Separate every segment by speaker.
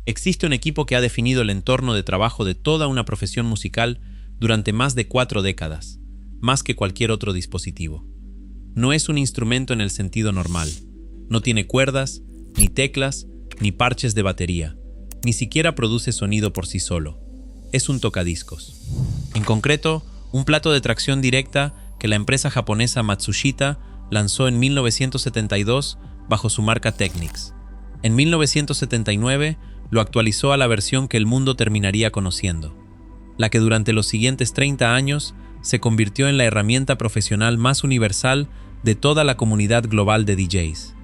Speaker 1: Existe un equipo que ha definido el entorno de trabajo de toda una profesión musical durante más de 4 décadas, más que cualquier otro dispositivo. No es un instrumento en el sentido normal. No tiene cuerdas, ni teclas, ni parches de batería. Ni siquiera produce sonido por sí solo. Es un tocadiscos. En concreto, un plato de tracción directa que la empresa japonesa Matsushita lanzó en 1972 bajo su marca Technics. En 1979 lo actualizó a la versión que el mundo terminaría conociendo, la que durante los siguientes 30 años se convirtió en la herramienta profesional más universal de toda la comunidad global de DJs.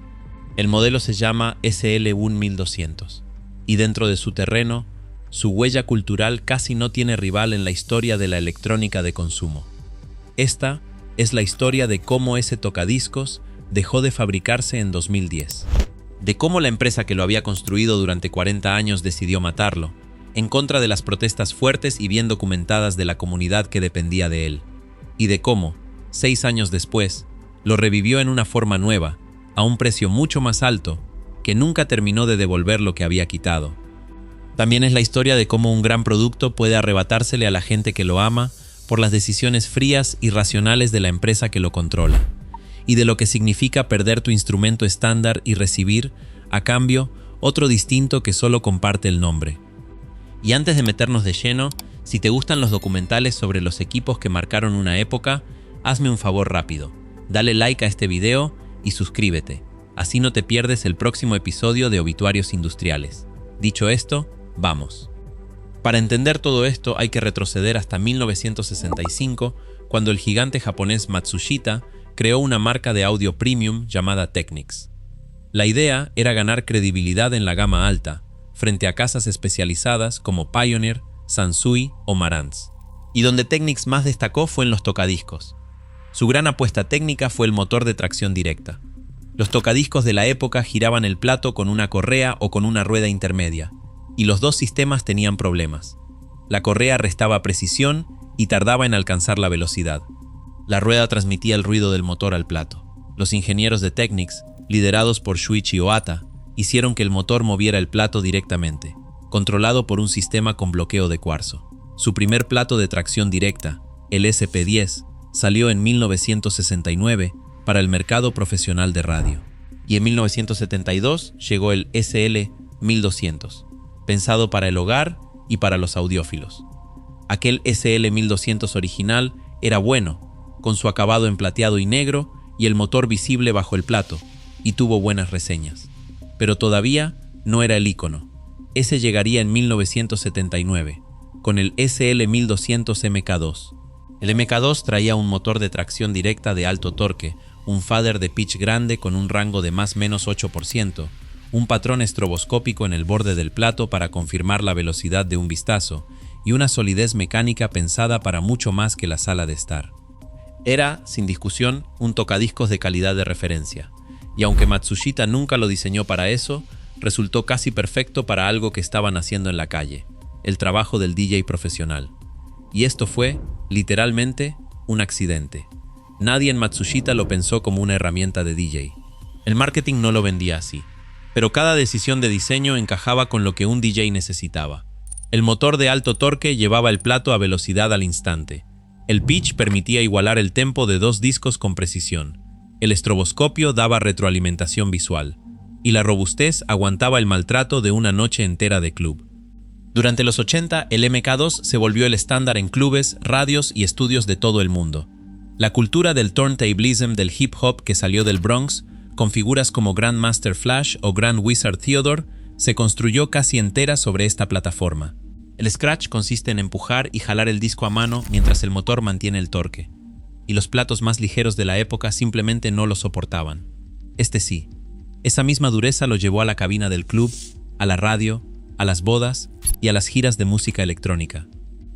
Speaker 1: El modelo se llama SL-1200 y dentro de su terreno, su huella cultural casi no tiene rival en la historia de la electrónica de consumo. Esta es la historia de cómo ese tocadiscos dejó de fabricarse en 2010, de cómo la empresa que lo había construido durante 40 años decidió matarlo, en contra de las protestas fuertes y bien documentadas de la comunidad que dependía de él, y de cómo, 6 años después, lo revivió en una forma nueva, a un precio mucho más alto, que nunca terminó de devolver lo que había quitado. También es la historia de cómo un gran producto puede arrebatársele a la gente que lo ama por las decisiones frías y racionales de la empresa que lo controla, y de lo que significa perder tu instrumento estándar y recibir, a cambio, otro distinto que solo comparte el nombre. Y antes de meternos de lleno, si te gustan los documentales sobre los equipos que marcaron una época, hazme un favor rápido. Dale like a este video y suscríbete, así no te pierdes el próximo episodio de Obituarios Industriales. Dicho esto, vamos. Para entender todo esto hay que retroceder hasta 1965, cuando el gigante japonés Matsushita creó una marca de audio premium llamada Technics. La idea era ganar credibilidad en la gama alta, frente a casas especializadas como Pioneer, Sansui o Marantz. Y donde Technics más destacó fue en los tocadiscos. Su gran apuesta técnica fue el motor de tracción directa. Los tocadiscos de la época giraban el plato con una correa o con una rueda intermedia, y los dos sistemas tenían problemas. La correa restaba precisión y tardaba en alcanzar la velocidad. La rueda transmitía el ruido del motor al plato. Los ingenieros de Technics, liderados por Shuichi Ohata, hicieron que el motor moviera el plato directamente, controlado por un sistema con bloqueo de cuarzo. Su primer plato de tracción directa, el SP-10, salió en 1969 para el mercado profesional de radio. Y en 1972 llegó el SL-1200, pensado para el hogar y para los audiófilos. Aquel SL-1200 original era bueno, con su acabado en plateado y negro y el motor visible bajo el plato, y tuvo buenas reseñas. Pero todavía no era el ícono. Ese llegaría en 1979, con el SL-1200 MK2. El MK2 traía un motor de tracción directa de alto torque, un fader de pitch grande con un rango de más o menos 8%, un patrón estroboscópico en el borde del plato para confirmar la velocidad de un vistazo, y una solidez mecánica pensada para mucho más que la sala de estar. Era, sin discusión, un tocadiscos de calidad de referencia, y aunque Matsushita nunca lo diseñó para eso, resultó casi perfecto para algo que estaban haciendo en la calle, el trabajo del DJ profesional. Y esto fue, literalmente, un accidente. Nadie en Matsushita lo pensó como una herramienta de DJ. El marketing no lo vendía así, pero cada decisión de diseño encajaba con lo que un DJ necesitaba. El motor de alto torque llevaba el plato a velocidad al instante. El pitch permitía igualar el tempo de 2 discos con precisión. El estroboscopio daba retroalimentación visual. Y la robustez aguantaba el maltrato de una noche entera de club. Durante los 80, el MK2 se volvió el estándar en clubes, radios y estudios de todo el mundo. La cultura del turntablism del hip hop que salió del Bronx, con figuras como Grandmaster Flash o Grand Wizard Theodore, se construyó casi entera sobre esta plataforma. El scratch consiste en empujar y jalar el disco a mano mientras el motor mantiene el torque. Y los platos más ligeros de la época simplemente no lo soportaban. Este sí. Esa misma dureza lo llevó a la cabina del club, a la radio, a las bodas y a las giras de música electrónica.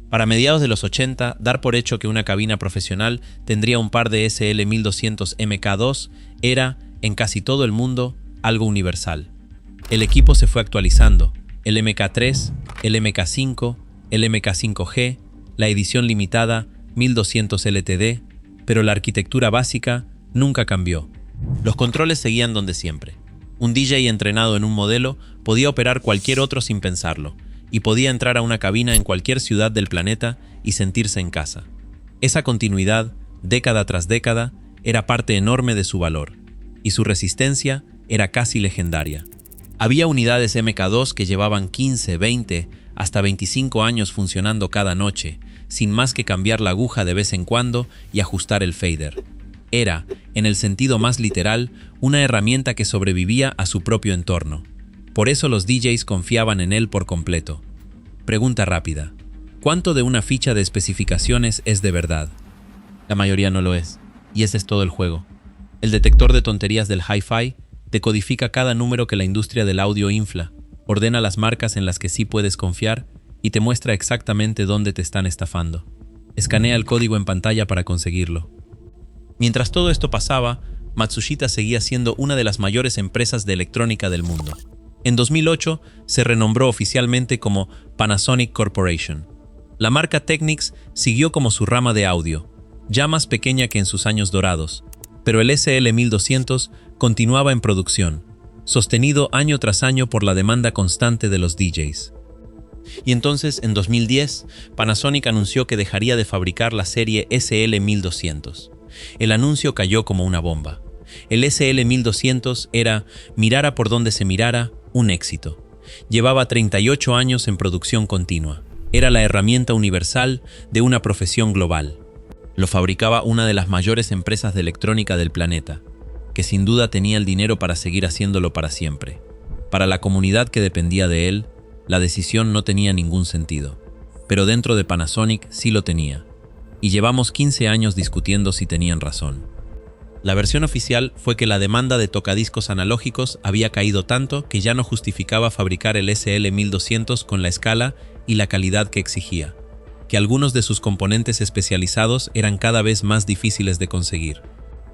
Speaker 1: Para mediados de los 80, dar por hecho que una cabina profesional tendría un par de SL-1200 MK2 era, en casi todo el mundo, algo universal. El equipo se fue actualizando, el MK3, el MK5, el MK5G, la edición limitada 1200 LTD, pero la arquitectura básica nunca cambió. Los controles seguían donde siempre. Un DJ entrenado en un modelo podía operar cualquier otro sin pensarlo, y podía entrar a una cabina en cualquier ciudad del planeta y sentirse en casa. Esa continuidad, década tras década, era parte enorme de su valor, y su resistencia era casi legendaria. Había unidades MK2 que llevaban 15, 20, hasta 25 años funcionando cada noche, sin más que cambiar la aguja de vez en cuando y ajustar el fader. Era, en el sentido más literal, una herramienta que sobrevivía a su propio entorno. Por eso los DJs confiaban en él por completo. Pregunta rápida: ¿cuánto de una ficha de especificaciones es de verdad? La mayoría no lo es, y ese es todo el juego. El detector de tonterías del hi-fi decodifica cada número que la industria del audio infla, ordena las marcas en las que sí puedes confiar y te muestra exactamente dónde te están estafando. Escanea el código en pantalla para conseguirlo. Mientras todo esto pasaba, Matsushita seguía siendo una de las mayores empresas de electrónica del mundo. En 2008 se renombró oficialmente como Panasonic Corporation. La marca Technics siguió como su rama de audio, ya más pequeña que en sus años dorados, pero el SL1200 continuaba en producción, sostenido año tras año por la demanda constante de los DJs. Y entonces, en 2010, Panasonic anunció que dejaría de fabricar la serie SL1200. El anuncio cayó como una bomba. El SL1200 era, mirara por donde se mirara, un éxito. Llevaba 38 años en producción continua. Era la herramienta universal de una profesión global. Lo fabricaba una de las mayores empresas de electrónica del planeta, que sin duda tenía el dinero para seguir haciéndolo para siempre. Para la comunidad que dependía de él, la decisión no tenía ningún sentido. Pero dentro de Panasonic sí lo tenía. Y llevamos 15 años discutiendo si tenían razón. La versión oficial fue que la demanda de tocadiscos analógicos había caído tanto que ya no justificaba fabricar el SL1200 con la escala y la calidad que exigía, que algunos de sus componentes especializados eran cada vez más difíciles de conseguir,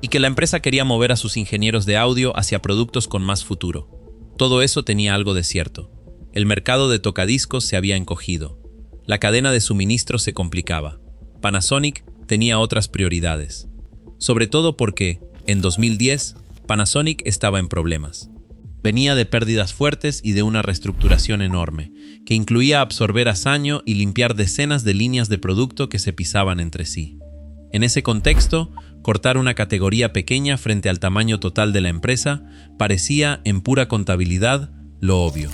Speaker 1: y que la empresa quería mover a sus ingenieros de audio hacia productos con más futuro. Todo eso tenía algo de cierto. El mercado de tocadiscos se había encogido. La cadena de suministro se complicaba. Panasonic tenía otras prioridades. Sobre todo porque, en 2010, Panasonic estaba en problemas. Venía de pérdidas fuertes y de una reestructuración enorme, que incluía absorber asaño y limpiar decenas de líneas de producto que se pisaban entre sí. En ese contexto, cortar una categoría pequeña frente al tamaño total de la empresa parecía, en pura contabilidad, lo obvio.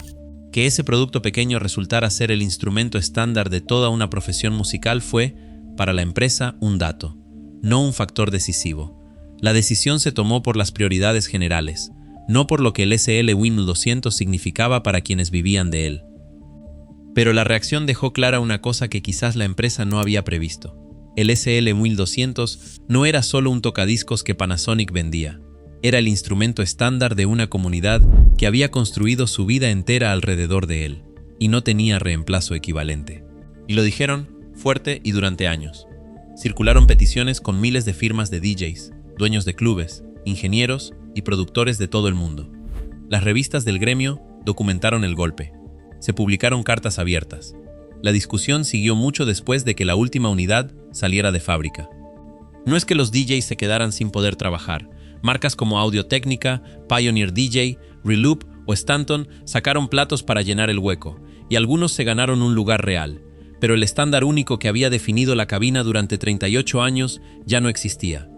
Speaker 1: Que ese producto pequeño resultara ser el instrumento estándar de toda una profesión musical fue, para la empresa, un dato, no un factor decisivo. La decisión se tomó por las prioridades generales, no por lo que el SL1200 significaba para quienes vivían de él. Pero la reacción dejó clara una cosa que quizás la empresa no había previsto. El SL1200 no era solo un tocadiscos que Panasonic vendía, era el instrumento estándar de una comunidad que había construido su vida entera alrededor de él, y no tenía reemplazo equivalente. Y lo dijeron fuerte y durante años. Circularon peticiones con miles de firmas de DJs, dueños de clubes, ingenieros y productores de todo el mundo. Las revistas del gremio documentaron el golpe. Se publicaron cartas abiertas. La discusión siguió mucho después de que la última unidad saliera de fábrica. No es que los DJs se quedaran sin poder trabajar. Marcas como Audio-Técnica, Pioneer DJ, Reloop o Stanton sacaron platos para llenar el hueco, y algunos se ganaron un lugar real. Pero el estándar único que había definido la cabina durante 38 años ya no existía.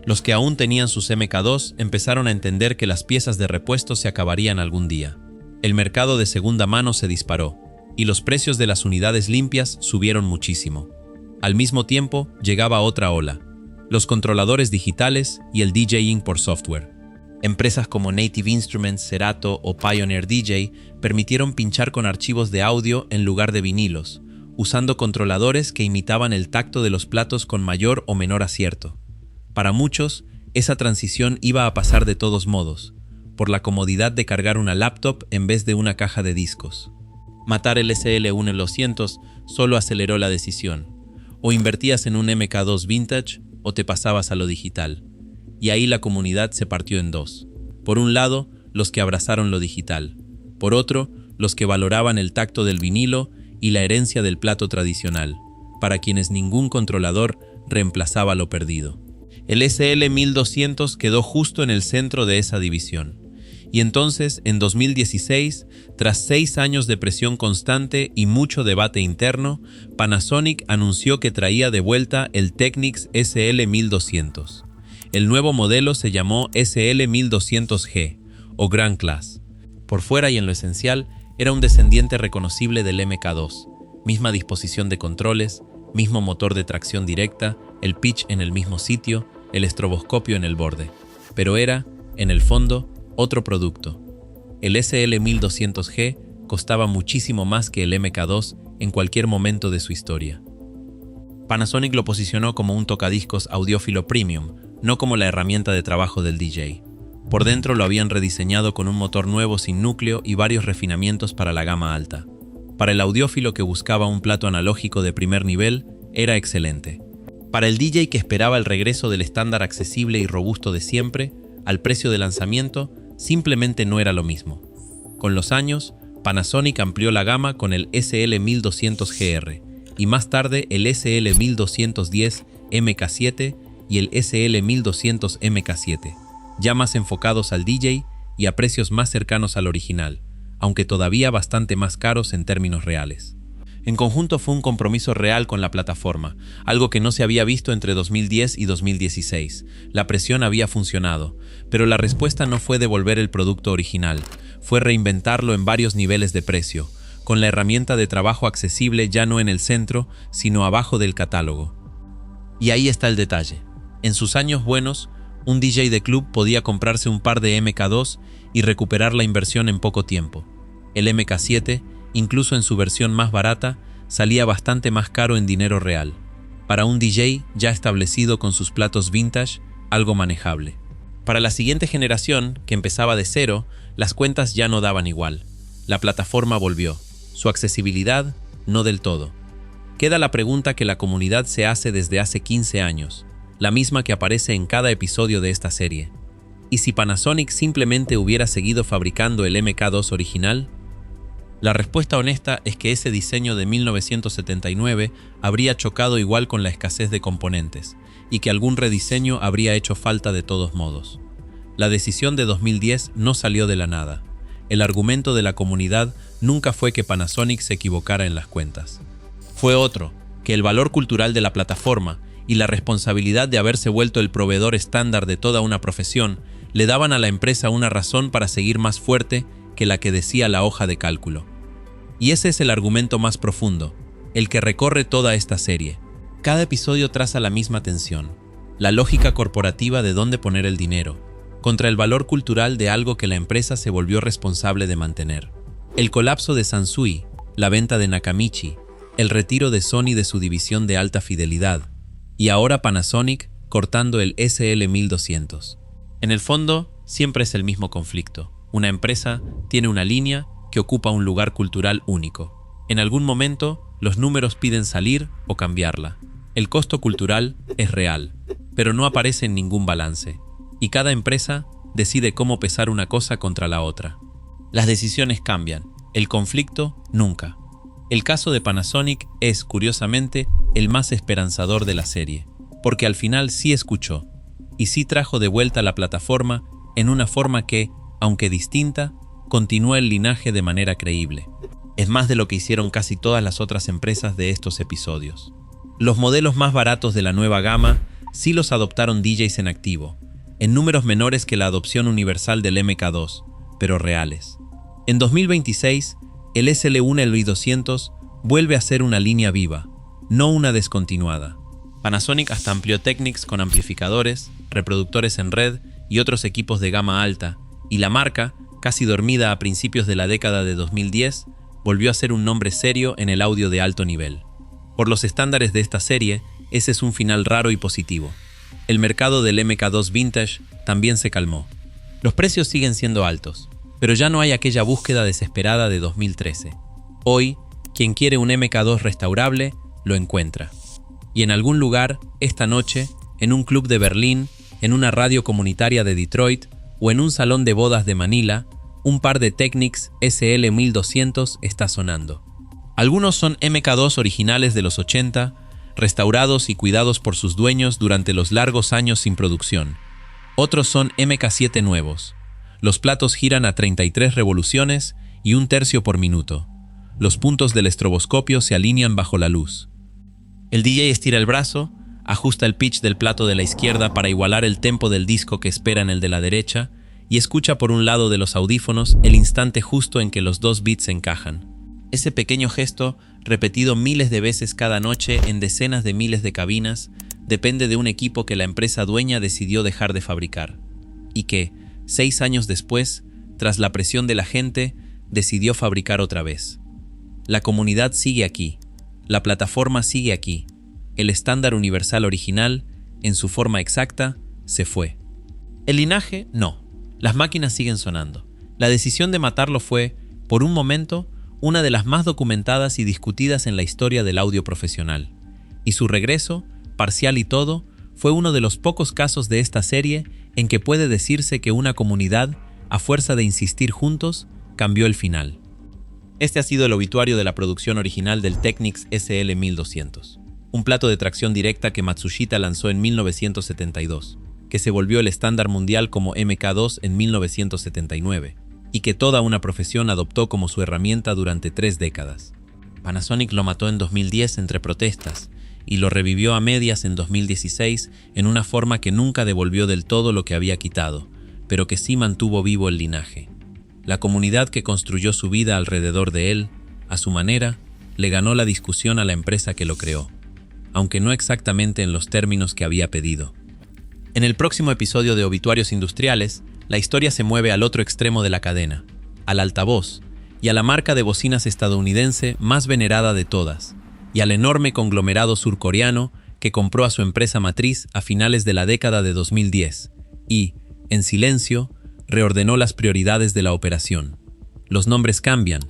Speaker 1: Los que aún tenían sus MK2 empezaron a entender que las piezas de repuesto se acabarían algún día. El mercado de segunda mano se disparó, y los precios de las unidades limpias subieron muchísimo. Al mismo tiempo, llegaba otra ola: los controladores digitales y el DJing por software. Empresas como Native Instruments, Serato o Pioneer DJ permitieron pinchar con archivos de audio en lugar de vinilos, usando controladores que imitaban el tacto de los platos con mayor o menor acierto. Para muchos, esa transición iba a pasar de todos modos, por la comodidad de cargar una laptop en vez de una caja de discos. Matar el SL1200 solo aceleró la decisión. O invertías en un MK2 vintage o te pasabas a lo digital. Y ahí la comunidad se partió en dos. Por un lado, los que abrazaron lo digital. Por otro, los que valoraban el tacto del vinilo y la herencia del plato tradicional, para quienes ningún controlador reemplazaba lo perdido. El SL1200 quedó justo en el centro de esa división, Y entonces, en 2016, tras 6 años de presión constante y mucho debate interno, Panasonic anunció que traía de vuelta el Technics SL1200. El nuevo modelo se llamó SL1200G, o Grand Class. Por fuera y en lo esencial, era un descendiente reconocible del MK2, misma disposición de controles, mismo motor de tracción directa, el pitch en el mismo sitio, el estroboscopio en el borde. Pero era, en el fondo, otro producto. El SL1200G costaba muchísimo más que el MK2 en cualquier momento de su historia. Panasonic lo posicionó como un tocadiscos audiófilo premium, no como la herramienta de trabajo del DJ. Por dentro lo habían rediseñado con un motor nuevo sin núcleo y varios refinamientos para la gama alta. Para el audiófilo que buscaba un plato analógico de primer nivel, era excelente. Para el DJ que esperaba el regreso del estándar accesible y robusto de siempre, al precio de lanzamiento, simplemente no era lo mismo. Con los años, Panasonic amplió la gama con el SL1200GR y más tarde el SL1210 MK7 y el SL1200 MK7, ya más enfocados al DJ y a precios más cercanos al original, aunque todavía bastante más caros en términos reales. En conjunto fue un compromiso real con la plataforma, algo que no se había visto entre 2010 y 2016. La presión había funcionado, pero la respuesta no fue devolver el producto original, fue reinventarlo en varios niveles de precio, con la herramienta de trabajo accesible ya no en el centro, sino abajo del catálogo. Y ahí está el detalle. En sus años buenos, un DJ de club podía comprarse un par de MK2 y recuperar la inversión en poco tiempo. El MK7, incluso en su versión más barata, salía bastante más caro en dinero real. Para un DJ ya establecido con sus platos vintage, algo manejable. Para la siguiente generación, que empezaba de cero, las cuentas ya no daban igual. La plataforma volvió. Su accesibilidad, no del todo. Queda la pregunta que la comunidad se hace desde hace 15 años, la misma que aparece en cada episodio de esta serie. ¿Y si Panasonic simplemente hubiera seguido fabricando el MK2 original? La respuesta honesta es que ese diseño de 1979 habría chocado igual con la escasez de componentes, y que algún rediseño habría hecho falta de todos modos. La decisión de 2010 no salió de la nada. El argumento de la comunidad nunca fue que Panasonic se equivocara en las cuentas. Fue otro, que el valor cultural de la plataforma y la responsabilidad de haberse vuelto el proveedor estándar de toda una profesión le daban a la empresa una razón para seguir más fuerte que la que decía la hoja de cálculo. Y ese es el argumento más profundo, el que recorre toda esta serie. Cada episodio traza la misma tensión, la lógica corporativa de dónde poner el dinero, contra el valor cultural de algo que la empresa se volvió responsable de mantener. El colapso de Sansui, la venta de Nakamichi, el retiro de Sony de su división de alta fidelidad, y ahora Panasonic cortando el SL1200. En el fondo, siempre es el mismo conflicto. Una empresa tiene una línea que ocupa un lugar cultural único. En algún momento, los números piden salir o cambiarla. El costo cultural es real, pero no aparece en ningún balance. Y cada empresa decide cómo pesar una cosa contra la otra. Las decisiones cambian, el conflicto nunca. El caso de Panasonic es, curiosamente, el más esperanzador de la serie, porque al final sí escuchó, y sí trajo de vuelta la plataforma en una forma que, aunque distinta, continúa el linaje de manera creíble. Es más de lo que hicieron casi todas las otras empresas de estos episodios. Los modelos más baratos de la nueva gama sí los adoptaron DJs en activo, en números menores que la adopción universal del MK2, pero reales. En 2026, el SL1200 vuelve a ser una línea viva, no una descontinuada. Panasonic hasta amplió Technics con amplificadores, reproductores en red y otros equipos de gama alta, y la marca, casi dormida a principios de la década de 2010, volvió a ser un nombre serio en el audio de alto nivel. Por los estándares de esta serie, ese es un final raro y positivo. El mercado del MK2 Vintage también se calmó. Los precios siguen siendo altos, pero ya no hay aquella búsqueda desesperada de 2013. Hoy, quien quiere un MK2 restaurable, lo encuentra. Y en algún lugar, esta noche, en un club de Berlín, en una radio comunitaria de Detroit o en un salón de bodas de Manila, un par de Technics SL1200 está sonando. Algunos son MK2 originales de los 80, restaurados y cuidados por sus dueños durante los largos años sin producción. Otros son MK7 nuevos. Los platos giran a 33 revoluciones y 1/3 por minuto. Los puntos del estroboscopio se alinean bajo la luz. El DJ estira el brazo, ajusta el pitch del plato de la izquierda para igualar el tempo del disco que espera en el de la derecha y escucha por un lado de los audífonos el instante justo en que los dos beats encajan. Ese pequeño gesto, repetido miles de veces cada noche en decenas de miles de cabinas, depende de un equipo que la empresa dueña decidió dejar de fabricar y que, 6 años después, tras la presión de la gente, decidió fabricar otra vez. La comunidad sigue aquí, la plataforma sigue aquí, el estándar universal original, en su forma exacta, se fue. El linaje, no. Las máquinas siguen sonando. La decisión de matarlo fue, por un momento, una de las más documentadas y discutidas en la historia del audio profesional. Y su regreso, parcial y todo, fue uno de los pocos casos de esta serie en que puede decirse que una comunidad, a fuerza de insistir juntos, cambió el final. Este ha sido el obituario de la producción original del Technics SL1200, un plato de tracción directa que Matsushita lanzó en 1972, que se volvió el estándar mundial como MK2 en 1979, y que toda una profesión adoptó como su herramienta durante 3 décadas. Panasonic lo mató en 2010 entre protestas, y lo revivió a medias en 2016 en una forma que nunca devolvió del todo lo que había quitado, pero que sí mantuvo vivo el linaje. La comunidad que construyó su vida alrededor de él, a su manera, le ganó la discusión a la empresa que lo creó, aunque no exactamente en los términos que había pedido. En el próximo episodio de Obituarios Industriales, la historia se mueve al otro extremo de la cadena, al altavoz, y a la marca de bocinas estadounidense más venerada de todas, y al enorme conglomerado surcoreano que compró a su empresa matriz a finales de la década de 2010 y, en silencio, reordenó las prioridades de la operación. Los nombres cambian,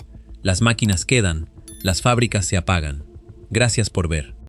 Speaker 1: las máquinas quedan, las fábricas se apagan. Gracias por ver.